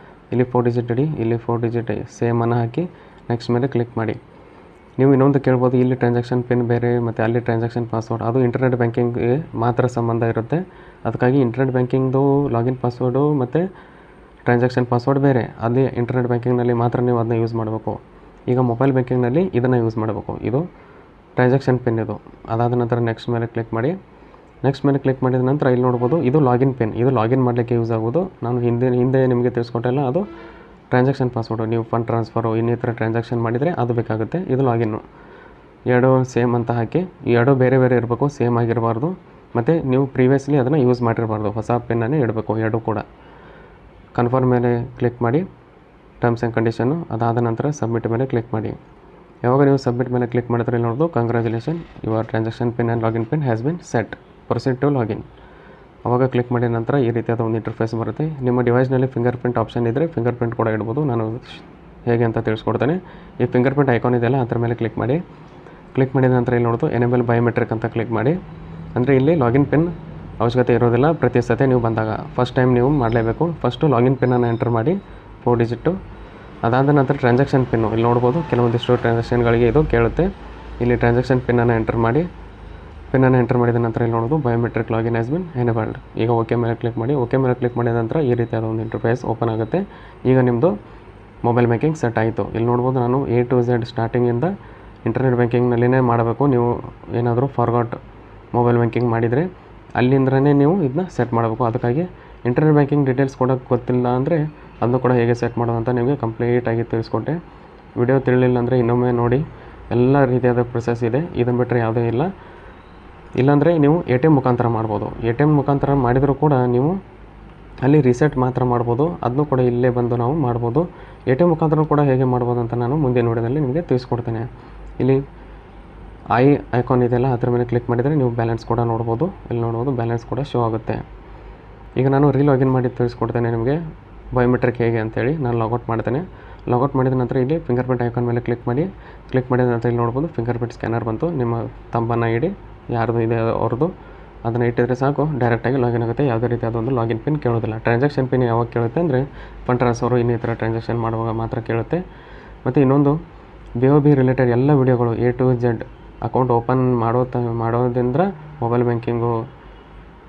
ಇಲ್ಲಿ 4 ಡಿಜಿಟ್ ಇಡಿ, ಇಲ್ಲಿ 4 ಡಿಜಿಟ್ ಸೇಮನ್ನು ಹಾಕಿ ನೆಕ್ಸ್ಟ್ ಮೇಲೆ ಕ್ಲಿಕ್ ಮಾಡಿ. ನೀವು ಇನ್ನೊಂದು ಕೇಳ್ಬೋದು, ಇಲ್ಲಿ ಟ್ರಾನ್ಸಾಕ್ಷನ್ ಪಿನ್ ಬೇರೆ ಮತ್ತು ಅಲ್ಲಿ ಟ್ರಾನ್ಸಾಕ್ಷನ್ ಪಾಸ್ವರ್ಡ್, ಅದು ಇಂಟರ್ನೆಟ್ ಬ್ಯಾಂಕಿಂಗ್ಗೆ ಮಾತ್ರ ಸಂಬಂಧ ಇರುತ್ತೆ. ಅದಕ್ಕಾಗಿ ಇಂಟರ್ನೆಟ್ ಬ್ಯಾಂಕಿಂಗ್ದು ಲಾಗಿನ್ ಪಾಸ್ವರ್ಡು ಮತ್ತು ಟ್ರಾನ್ಸಾಕ್ಷನ್ ಪಾಸ್ವರ್ಡ್ ಬೇರೆ. ಅಲ್ಲಿ ಇಂಟರ್ನೆಟ್ ಬ್ಯಾಂಕಿಂಗ್ನಲ್ಲಿ ಮಾತ್ರ ನೀವು ಅದನ್ನ ಯೂಸ್ ಮಾಡಬೇಕು. ಈಗ ಮೊಬೈಲ್ ಬ್ಯಾಂಕಿಂಗ್ನಲ್ಲಿ ಇದನ್ನು ಯೂಸ್ ಮಾಡಬೇಕು. ಇದು ಟ್ರಾನ್ಸಾಕ್ಷನ್ ಪಿನ್ ಇದು. ಅದಾದ ನಂತರ ನೆಕ್ಸ್ಟ್ ಮೇಲೆ ಕ್ಲಿಕ್ ಮಾಡಿ. ನೆಕ್ಸ್ಟ್ ಮೇಲೆ ಕ್ಲಿಕ್ ಮಾಡಿದ ನಂತರ ಇಲ್ಲಿ ನೋಡ್ಬೋದು ಇದು ಲಾಗಿನ್ ಪಿನ್, ಇದು ಲಾಗಿನ್ ಮಾಡಲಿಕ್ಕೆ ಯೂಸ್ ಆಗೋದು. ನಾನು ಹಿಂದೆ ನಿಮಗೆ ತಿಳಿಸ್ಕೊಟ್ಟಿಲ್ಲ, ಅದು ಟ್ರಾನ್ಸಾಕ್ಷನ್ ಪಾಸ್ವರ್ಡು. ನೀವು ಫಂಡ್ ಟ್ರಾನ್ಸ್ಫರು ಇನ್ನಿತರ ಟ್ರಾನ್ಸಾಕ್ಷನ್ ಮಾಡಿದರೆ ಅದು ಬೇಕಾಗುತ್ತೆ. ಇದು ಲಾಗಿನ್ನು. ಎರಡು ಸೇಮ್ ಅಂತ ಹಾಕಿ, ಈ ಎರಡು ಬೇರೆ ಬೇರೆ ಇರಬೇಕು, ಸೇಮ್ ಆಗಿರಬಾರ್ದು. ಮತ್ತು ನೀವು ಪ್ರೀವಿಯಸ್ಲಿ ಅದನ್ನು ಯೂಸ್ ಮಾಡಿರಬಾರ್ದು, ಹೊಸ ಪಿನ್ನನ್ನೇ ಇಡಬೇಕು ಎರಡು ಕೂಡ. ಕನ್ಫರ್ಮ್ ಮೇಲೆ ಕ್ಲಿಕ್ ಮಾಡಿ, ಟರ್ಮ್ಸ್ ಆ್ಯಂಡ್ ಕಂಡೀಷನ್ನು. ಅದಾದ ನಂತರ ಸಬ್ಮಿಟ್ ಮೇಲೆ ಕ್ಲಿಕ್ ಮಾಡಿ. ಯಾವಾಗ ನೀವು ಸಬ್ಮಿಟ್ ಮೇಲೆ ಕ್ಲಿಕ್ ಮಾಡಿದ್ರೆ ಇಲ್ಲಿ ನೋಡೋದು congratulation, your transaction pin and login pin has been set, proceed to login. ಅವಾಗ ಕ್ಲಿಕ್ ಮಾಡಿದ ನಂತರ ಈ ರೀತಿಯಾದ ಒಂದು ಇಂಟರ್ಫೇಸ್ ಬರುತ್ತೆ. ನಿಮ್ಮ ಡಿವೈಸ್ನಲ್ಲಿ ಫಿಂಗರ್ ಪ್ರಿಂಟ್ ಆಪ್ಷನ್ ಇದ್ದರೆ ಫಿಂಗರ್ ಪ್ರಿಂಟ್ ಕೂಡ ಇಡ್ಬೋದು. ನಾನು ಹೇಗೆ ಅಂತ ತಿಳಿಸ್ಕೊಡ್ತೇನೆ. ಈ ಫಿಂಗರ್ ಪ್ರಿಂಟ್ ಐಕಾನ್ ಇದೆಯಲ್ಲ ಅದರ ಮೇಲೆ ಕ್ಲಿಕ್ ಮಾಡಿ. ಕ್ಲಿಕ್ ಮಾಡಿದ ನಂತರ ಇಲ್ಲಿ ನೋಡೋದು ಎನೇಬಲ್ ಬಯೋಮೆಟ್ರಿಕ್ ಅಂತ ಕ್ಲಿಕ್ ಮಾಡಿ. ಅಂದರೆ ಇಲ್ಲಿ ಲಾಗಿನ್ ಪಿನ್ ಅವಶ್ಯಕತೆ ಇರೋದಿಲ್ಲ. ಪ್ರತಿ ಸತಿ ನೀವು ಬಂದಾಗ ಫಸ್ಟ್ ಟೈಮ್ ನೀವು ಮಾಡಲೇಬೇಕು. ಫಸ್ಟು ಲಾಗಿನ್ ಪಿನ್ನನ್ನು ಎಂಟರ್ ಮಾಡಿ 4 ಡಿಜಿಟ್ಟು. ಅದಾದ ನಂತರ ಟ್ರಾನ್ಸಾಕ್ಷನ್ ಪಿನ್ನು ಇಲ್ಲಿ ನೋಡ್ಬೋದು, ಕೆಲವೊಂದಿಷ್ಟು ಟ್ರಾನ್ಸಾಕ್ಷನ್ಗಳಿಗೆ ಇದು ಕೇಳುತ್ತೆ. ಇಲ್ಲಿ ಟ್ರಾನ್ಸಾಕ್ಷನ್ ಪಿನ್ನನ್ನು ಎಂಟರ್ ಮಾಡಿ. ಪಿನ್ನನ್ನು ಎಂಟರ್ ಮಾಡಿದ ನಂತರ ಇಲ್ಲಿ ನೋಡೋದು biometric login has been enabled. ಈಗ ಓಕೆ ಮೇಲೆ ಕ್ಲಿಕ್ ಮಾಡಿ. ಓಕೆ ಮೇಲೆ ಕ್ಲಿಕ್ ಮಾಡಿದ ನಂತರ ಈ ರೀತಿಯಾದ ಒಂದು ಇಂಟರ್ಫೇಸ್ ಓಪನ್ ಆಗುತ್ತೆ. ಈಗ ನಿಮ್ಮದು ಮೊಬೈಲ್ ಬ್ಯಾಂಕಿಂಗ್ ಸೆಟ್ ಆಯಿತು. ಇಲ್ಲಿ ನೋಡ್ಬೋದು ನಾನು A to Z ಸ್ಟಾರ್ಟಿಂಗಿಂದ ಇಂಟರ್ನೆಟ್ ಬ್ಯಾಂಕಿಂಗ್ನಲ್ಲಿನೇ ಮಾಡಬೇಕು. ನೀವು ಏನಾದರೂ ಫಾರ್ಗಾಟ್ ಮೊಬೈಲ್ ಬ್ಯಾಂಕಿಂಗ್ ಮಾಡಿದರೆ ಅಲ್ಲಿಂದನೇ ನೀವು ಇದನ್ನ ಸೆಟ್ ಮಾಡಬೇಕು. ಅದಕ್ಕಾಗಿ ಇಂಟರ್ನೆಟ್ ಬ್ಯಾಂಕಿಂಗ್ ಡೀಟೇಲ್ಸ್ ಕೊಡೋಕ್ಕೆ ಗೊತ್ತಿಲ್ಲ ಅಂದರೆ ಅದನ್ನು ಕೂಡ ಹೇಗೆ ಸೆಟ್ ಮಾಡೋದು ಅಂತ ನಿಮಗೆ ಕಂಪ್ಲೀಟಾಗಿ ತಿಳಿಸ್ಕೊಟ್ಟೆ. ವಿಡಿಯೋ ತಿಳಿಲಿಲ್ಲ ಅಂದರೆ ಇನ್ನೊಮ್ಮೆ ನೋಡಿ, ಎಲ್ಲ ರೀತಿಯಾದ ಪ್ರೊಸೆಸ್ ಇದೆ. ಇದನ್ನು ಬಿಟ್ಟರೆ ಯಾವುದೇ ಇಲ್ಲ. ಇಲ್ಲಾಂದರೆ ನೀವು ATM ಮುಖಾಂತರ ಮಾಡ್ಬೋದು. ATM ಮುಖಾಂತರ ಮಾಡಿದರೂ ಕೂಡ ನೀವು ಅಲ್ಲಿ ರೀಸೆಟ್ ಮಾತ್ರ ಮಾಡ್ಬೋದು. ಅದನ್ನು ಕೂಡ ಇಲ್ಲೇ ಬಂದು ನಾವು ಮಾಡ್ಬೋದು. ATM ಮುಖಾಂತರ ಕೂಡ ಹೇಗೆ ಮಾಡ್ಬೋದು ಅಂತ ನಾನು ಮುಂದಿನ ವಿಡಿಯೋದಲ್ಲಿ ನಿಮಗೆ ತಿಳಿಸ್ಕೊಡ್ತೇನೆ. ಇಲ್ಲಿ ಐಕಾನ್ ಇದೆಯಲ್ಲ ಅದರ ಮೇಲೆ ಕ್ಲಿಕ್ ಮಾಡಿದರೆ ನೀವು ಬ್ಯಾಲೆನ್ಸ್ ಕೂಡ ನೋಡ್ಬೋದು. ಇಲ್ಲಿ ನೋಡ್ಬೋದು ಬ್ಯಾಲೆನ್ಸ್ ಕೂಡ ಶೋ ಆಗುತ್ತೆ. ಈಗ ನಾನು ಲಾಗಿನ್ ಮಾಡಿ ತಿಳಿಸ್ಕೊಡ್ತೇನೆ ನಿಮಗೆ ಬಯೋಮೆಟ್ರಿಕ್ ಹೇಗೆ ಅಂತೇಳಿ. ನಾನು ಲಾಗೌಟ್ ಮಾಡ್ತೇನೆ. ಲಾಗೌಟ್ ಮಾಡಿದ ನಂತರ ಇಲ್ಲಿ ಫಿಂಗರ್ ಪ್ರಿಂಟ್ ಐಕಾನ್ ಮೇಲೆ ಕ್ಲಿಕ್ ಮಾಡಿ. ಕ್ಲಿಕ್ ಮಾಡಿದ ನಂತರ ಇಲ್ಲಿ ನೋಡ್ಬೋದು ಫಿಂಗರ್ ಪ್ರಿಂಟ್ ಸ್ಕ್ಯಾನರ್ ಬಂತು. ನಿಮ್ಮ ತಂಬನ್ನು ಇಡಿ, ಯಾರ್ದು ಇದೆ ಅವ್ರದ್ದು, ಅದನ್ನು ಇಟ್ಟಿದ್ರೆ ಸಾಕು, ಡೈರೆಕ್ಟಾಗಿ ಲಾಗಿನ್ ಆಗುತ್ತೆ. ಯಾವುದೇ ರೀತಿಯಾದ ಒಂದು ಲಾಗಿನ್ ಪಿನ್ ಕೇಳೋದಿಲ್ಲ. ಟ್ರಾನ್ಸಾಕ್ಷನ್ ಪಿನ್ ಯಾವಾಗ ಕೇಳುತ್ತೆ ಅಂದರೆ ಫಂಡ್ ಟ್ರಾನ್ಸ್ಫರು ಇನ್ನಿತರ ಟ್ರಾನ್ಸಾಕ್ಷನ್ ಮಾಡುವಾಗ ಮಾತ್ರ ಕೇಳುತ್ತೆ. ಮತ್ತು ಇನ್ನೊಂದು BOB ರಿಲೇಟೆಡ್ ಎಲ್ಲ ವಿಡಿಯೋಗಳು A to Z account open ಮಾಡೋದ್ರಿಂದ ಮೊಬೈಲ್ ಬ್ಯಾಂಕಿಂಗು,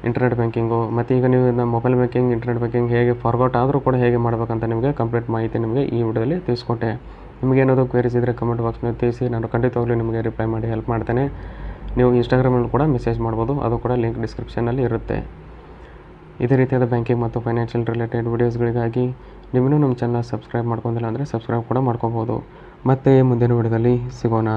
ಇಂಟರ್ನೆಟ್ ಬ್ಯಾಂಕಿಂಗು, ಮತ್ತು ಈಗ ನೀವು ಮೊಬೈಲ್ ಬ್ಯಾಂಕಿಂಗ್, ಇಂಟರ್ನೆಟ್ ಬ್ಯಾಂಕಿಂಗ್ ಹೇಗೆ ಫಾರ್ಗಾಟ್ ಆದರೂ ಕೂಡ ಹೇಗೆ ಮಾಡಬೇಕಂತ ನಿಮಗೆ ಕಂಪ್ಲೀಟ್ ಮಾಹಿತಿ ನಿಮಗೆ ಈ ವಿಡಿಯೋದಲ್ಲಿ ತಿಳಿಸ್ಕೊಟ್ಟೆ. ನಿಮಗೇನಾದರೂ ಕ್ವೇರೀಸ್ ಇದ್ದರೆ ಕಮೆಂಟ್ ಬಾಕ್ಸ್ನಲ್ಲಿ ತಿಳಿಸಿ, ನಾನು ಖಂಡಿತವಾಗ್ಲೂ ನಿಮಗೆ ರಿಪ್ಲೈ ಮಾಡಿ ಹೆಲ್ಪ್ ಮಾಡ್ತೇನೆ. ನೀವು ಇನ್ಸ್ಟಾಗ್ರಾಮಲ್ಲಿ ಕೂಡ ಮೆಸೇಜ್ ಮಾಡ್ಬೋದು, ಅದು ಕೂಡ ಲಿಂಕ್ ಡಿಸ್ಕ್ರಿಪ್ಷನಲ್ಲಿ ಇರುತ್ತೆ. ಇದೇ ರೀತಿಯಾದ ಬ್ಯಾಂಕಿಂಗ್ ಮತ್ತು ಫೈನಾನ್ಷಿಯಲ್ ರಿಲೇಟೆಡ್ ವೀಡಿಯೋಸ್ಗಳಿಗಾಗಿ ನಿಮ್ಮನ್ನು ನಮ್ಮ ಚಾನಲ್ ಸಬ್ಸ್ಕ್ರೈಬ್ ಮಾಡ್ಕೊಂಡಿಲ್ಲ ಅಂದರೆ ಸಬ್ಸ್ಕ್ರೈಬ್ ಕೂಡ ಮಾಡ್ಕೋಬೋದು. ಮತ್ತೆ ಮುಂದಿನ ವಿಡಿಯೋದಲ್ಲಿ ಸಿಗೋಣ.